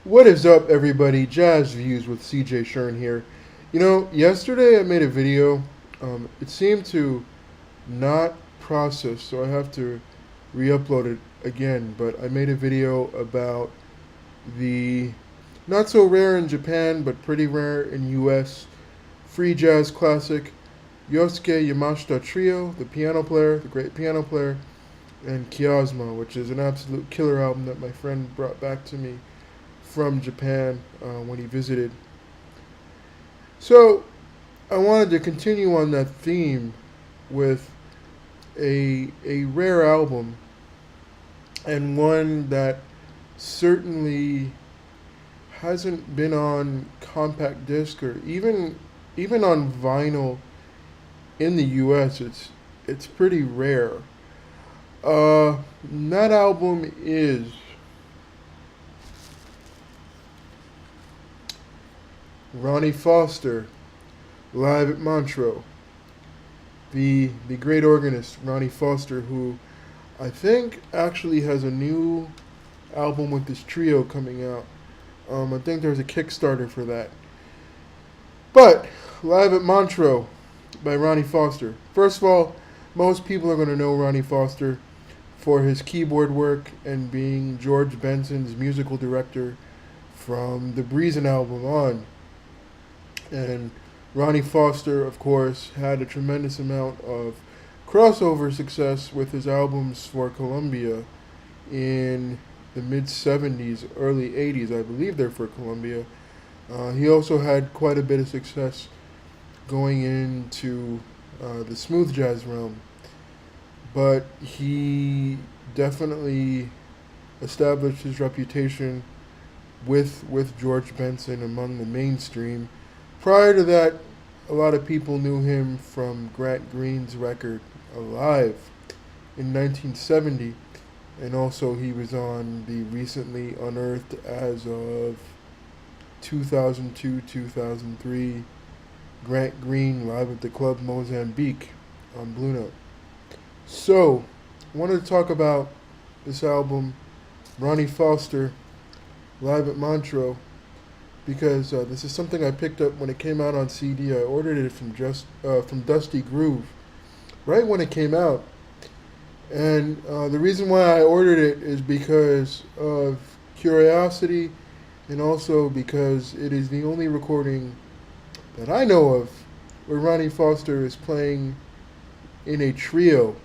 What is up, everybody? Jazz Views with CJ Shearn here. Yesterday I made a video. It seemed to not process, so I have to re-upload it again. But I made a video about the not so rare in Japan, but pretty rare in US free jazz classic Yosuke Yamashita Trio, the piano player, the great piano player, and Chiasma, which is an absolute killer album that my friend brought back to me from Japan when he visited. So I wanted to continue on that theme with a rare album, and one that certainly hasn't been on compact disc or even on vinyl in the US. It's pretty rare. That album is Ronnie Foster, live at Montreux. The great organist Ronnie Foster, who I think actually has a new album with this trio coming out. I think there's a Kickstarter for that. But live at Montreux by Ronnie Foster. First of all, most people are going to know Ronnie Foster for his keyboard work and being George Benson's musical director from the Breezin' album on. And Ronnie Foster, of course, had a tremendous amount of crossover success with his albums for Columbia in the mid 70s, early 80s. I believe they're for Columbia. He also had quite a bit of success going into the smooth jazz realm. But he definitely established his reputation with George Benson among the mainstream. Prior to that, a lot of people knew him from Grant Green's record Alive in 1970, and also he was on the recently unearthed as of 2002-2003 Grant Green Live at the Club Mozambique on Blue Note. So, I wanted to talk about this album, Ronnie Foster, Live at Montreux, because this is something I picked up when it came out on CD. I ordered it from Dusty Groove right when it came out, and the reason why I ordered it is because of curiosity, and also because it is the only recording that I know of where Ronnie Foster is playing in a trio.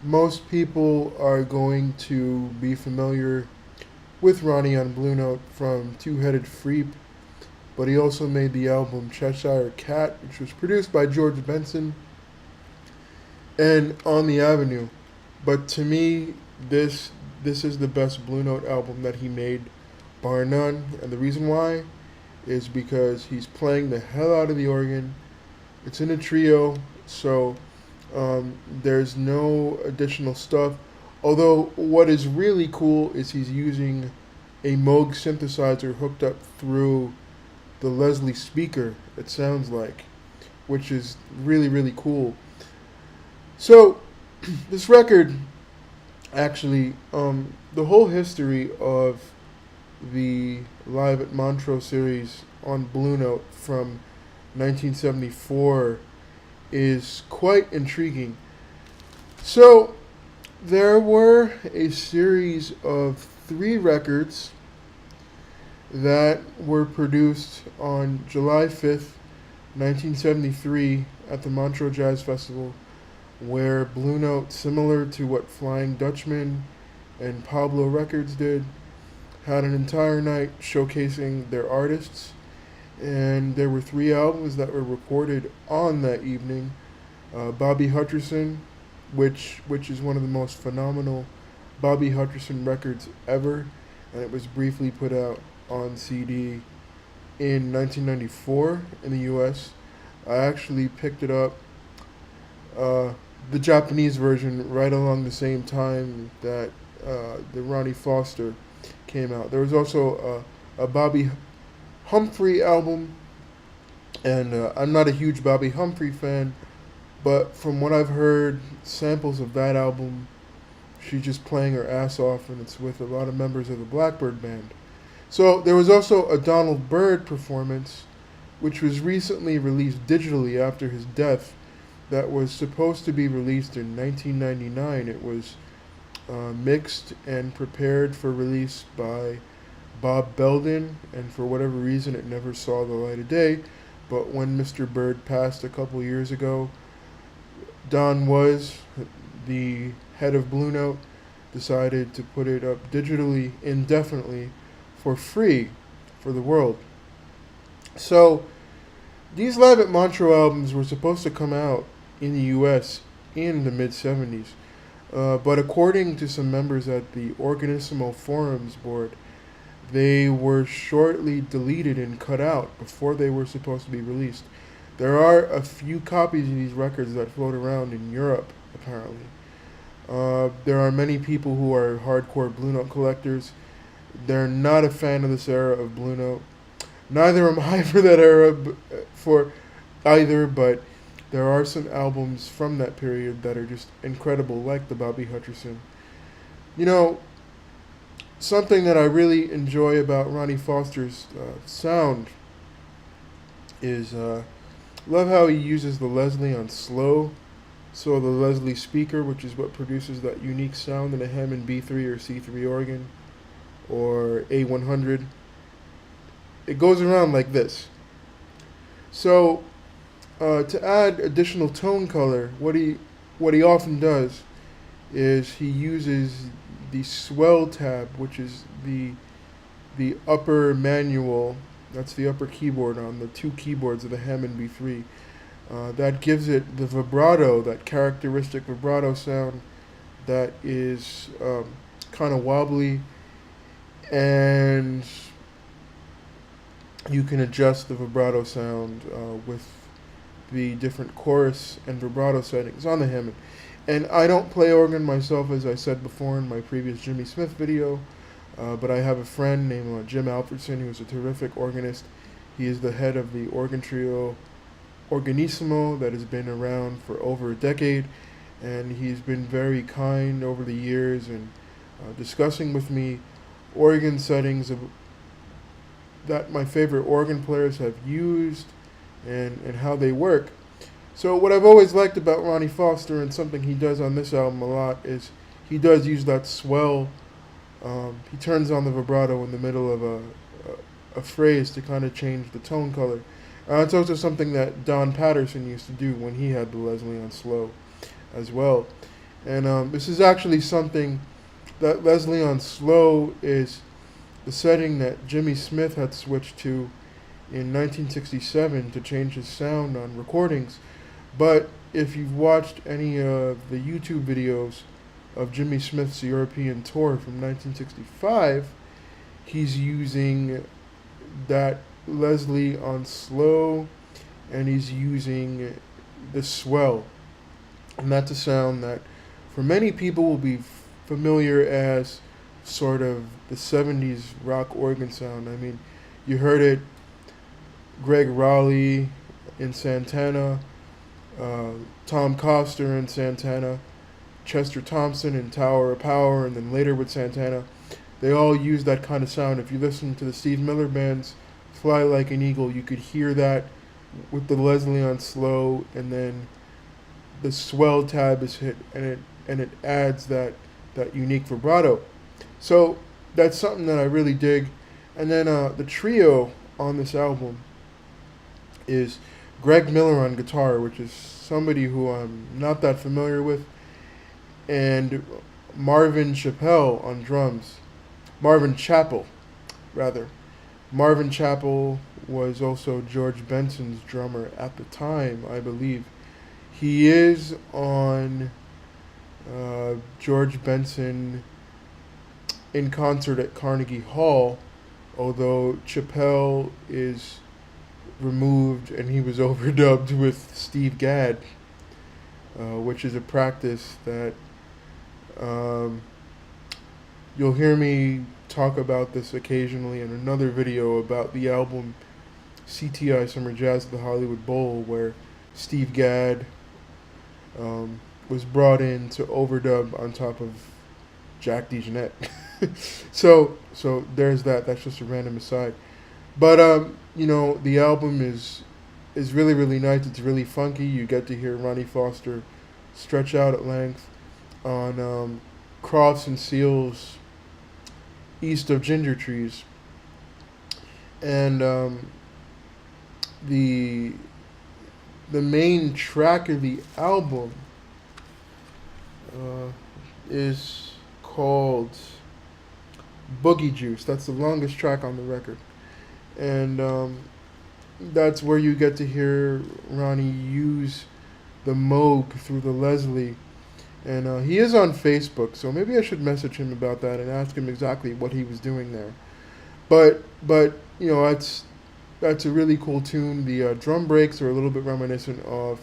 Most people are going to be familiar with Ronnie on Blue Note from Two-Headed Freep, but he also made the album Cheshire Cat, which was produced by George Benson, and On the Avenue. But to me, this is the best Blue Note album that he made, bar none, and the reason why is because he's playing the hell out of the organ. It's in a trio, so there's no additional stuff. Although what is really cool is he's using a Moog synthesizer hooked up through the Leslie speaker, it sounds like, which is really, really cool. So this record, actually, the whole history of the Live at Montreux series on Blue Note from 1974 is quite intriguing. So there were a series of 3 records that were produced on July 5th, 1973 at the Montreux Jazz Festival, where Blue Note, similar to what Flying Dutchman and Pablo Records did, had an entire night showcasing their artists. And there were 3 albums that were recorded on that evening. Bobby Hutcherson, which is one of the most phenomenal Bobby Hutcherson records ever, and it was briefly put out on CD in 1994 in the US. I actually picked it up, the Japanese version, right along the same time that the Ronnie Foster came out. There was also a Bobby Humphrey album, and I'm not a huge Bobby Humphrey fan, but from what I've heard, samples of that album, she's just playing her ass off, and it's with a lot of members of the Blackbird Band. So there was also a Donald Byrd performance, which was recently released digitally after his death, that was supposed to be released in 1999. It was mixed and prepared for release by Bob Belden, and for whatever reason, it never saw the light of day. But when Mr. Byrd passed a couple years ago, Don Was, the head of Blue Note, decided to put it up digitally indefinitely for free for the world. So these Live at Montreux albums were supposed to come out in the US in the mid 70s. But according to some members at the Organissimo Forums board, they were shortly deleted and cut out before they were supposed to be released. There are a few copies of these records that float around in Europe, apparently. There are many people who are hardcore Blue Note collectors. They're not a fan of this era of Blue Note. Neither am I for that era for either, but there are some albums from that period that are just incredible, like the Bobby Hutcherson. You know, something that I really enjoy about Ronnie Foster's sound is love how he uses the Leslie on slow. So the Leslie speaker, which is what produces that unique sound in a Hammond B3 or C3 organ or A100, it goes around like this. So to add additional tone color, what he often does is he uses the swell tab, which is the upper manual. That's the upper keyboard on the two keyboards of the Hammond B3. That gives it the vibrato, that characteristic vibrato sound that is kind of wobbly, and you can adjust the vibrato sound with the different chorus and vibrato settings on the Hammond. And I don't play organ myself, as I said before in my previous Jimmy Smith video, but I have a friend named Jim Alfredson, who is a terrific organist. He is the head of the organ trio Organissimo that has been around for over a decade, and he's been very kind over the years and discussing with me organ settings that my favorite organ players have used and how they work. So what I've always liked about Ronnie Foster, and something he does on this album a lot, is he does use that swell. He turns on the vibrato in the middle of a phrase to kind of change the tone color. It's also something that Don Patterson used to do when he had the Leslie on slow as well. And this is actually something that Leslie on slow is the setting that Jimmy Smith had switched to in 1967 to change his sound on recordings. But if you've watched any of the YouTube videos of Jimmy Smith's European tour from 1965, he's using that Leslie on slow, and he's using the swell. And that's a sound that for many people will be familiar as sort of the 70s rock organ sound. I mean, you heard it, Greg Raleigh in Santana, Tom Coster in Santana, Chester Thompson in Tower of Power, and then later with Santana. They all use that kind of sound. If you listen to the Steve Miller Band's Fly Like an Eagle, you could hear that with the Leslie on slow, and then the swell tab is hit, and it adds that unique vibrato. So that's something that I really dig. And then the trio on this album is Greg Miller on guitar, which is somebody who I'm not that familiar with, and Marvin Chappell on drums. Marvin Chappell, rather. Marvin Chappell was also George Benson's drummer at the time, I believe. He is on George Benson in concert at Carnegie Hall, although Chappell is removed and he was overdubbed with Steve Gadd, which is a practice that you'll hear me talk about this occasionally in another video about the album CTI Summer Jazz at the Hollywood Bowl, where Steve Gadd was brought in to overdub on top of Jack DeJohnette. So there's that. That's just a random aside. But the album is really really nice. It's really funky. You get to hear Ronnie Foster stretch out at length on Crofts and Seal's East of Ginger Trees, and the the main track of the album uh, is called Boogie Juice. That's the longest track on the record, and that's where you get to hear Ronnie use the Moog through the Leslie. And he is on Facebook, so maybe I should message him about that and ask him exactly what he was doing there. But that's a really cool tune. The drum breaks are a little bit reminiscent of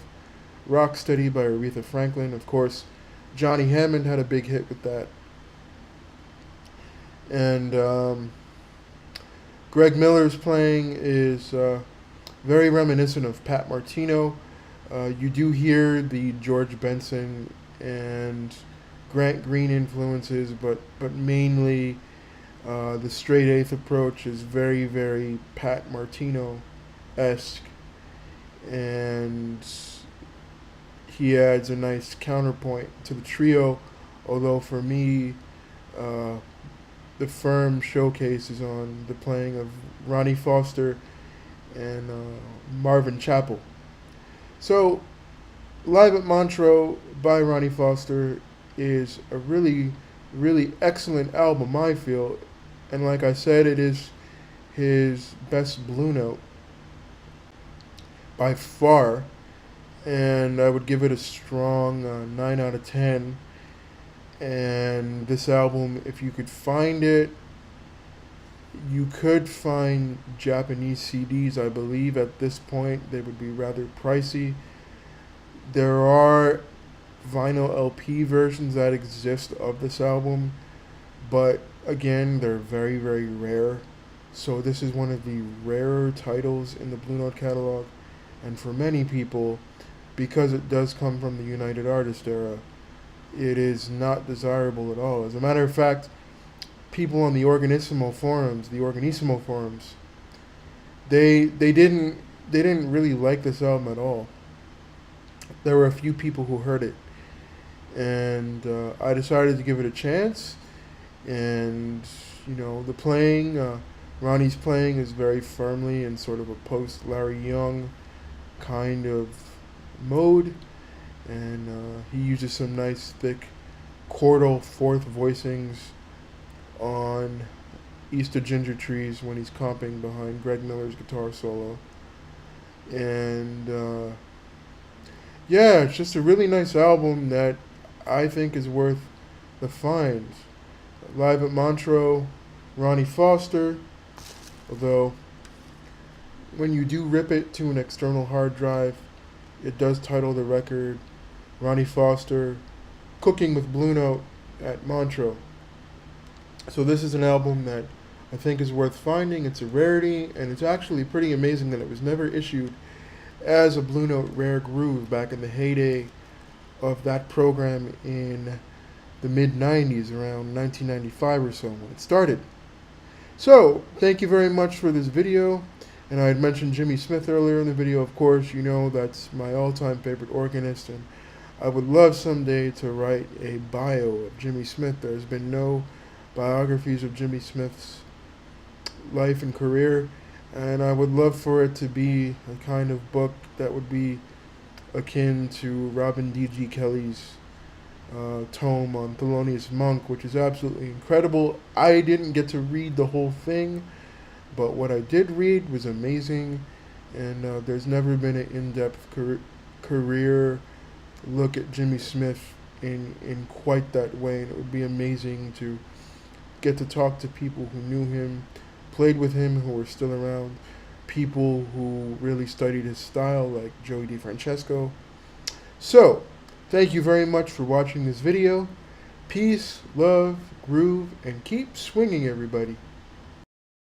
Rocksteady by Aretha Franklin. Of course, Johnny Hammond had a big hit with that. And Greg Miller's playing is very reminiscent of Pat Martino. You do hear the George Benson and Grant Green influences, but mainly the straight eighth approach is very, very Pat Martino esque, and he adds a nice counterpoint to the trio. Although for me, uh, the firm showcase is on the playing of Ronnie Foster and Marvin Chappell. So, Live at Montreux by Ronnie Foster is a really, really excellent album, I feel. And like I said, it is his best Blue Note by far. And I would give it a strong 9 out of 10. And this album, if you could find it, you could find Japanese CDs, I believe. At this point, they would be rather pricey. There are vinyl LP versions that exist of this album, but again, they're very, very rare. So this is one of the rarer titles in the Blue Note catalog, and for many people, because it does come from the United Artists era, it is not desirable at all. As a matter of fact, people on the Organissimo forums, they didn't really like this album at all. There were a few people who heard it, and I decided to give it a chance. And the playing, Ronnie's playing is very firmly in sort of a post Larry Young kind of mode, and he uses some nice thick chordal fourth voicings on East of Ginger Trees when he's comping behind Greg Miller's guitar solo. And yeah, it's just a really nice album that I think is worth the find. Live at Montreux, Ronnie Foster, although when you do rip it to an external hard drive, it does title the record Ronnie Foster Cooking with Blue Note at Montreux. So this is an album that I think is worth finding. It's a rarity, and it's actually pretty amazing that it was never issued as a Blue Note Rare Groove back in the heyday of that program in the mid 90s, around 1995 or so when it started. So, thank you very much for this video. And I had mentioned Jimmy Smith earlier in the video. Of course, you know that's my all-time favorite organist, and I would love someday to write a bio of Jimmy Smith. There's been no biographies of Jimmy Smith's life and career, and I would love for it to be a kind of book that would be akin to Robin D.G. Kelly's tome on Thelonious Monk, which is absolutely incredible. I didn't get to read the whole thing, but what I did read was amazing, and there's never been an in-depth career look at Jimmy Smith in quite that way, and it would be amazing to get to talk to people who knew him, played with him, who are still around, people who really studied his style, like Joey DeFrancesco. So, thank you very much for watching this video. Peace, love, groove, and keep swinging, everybody.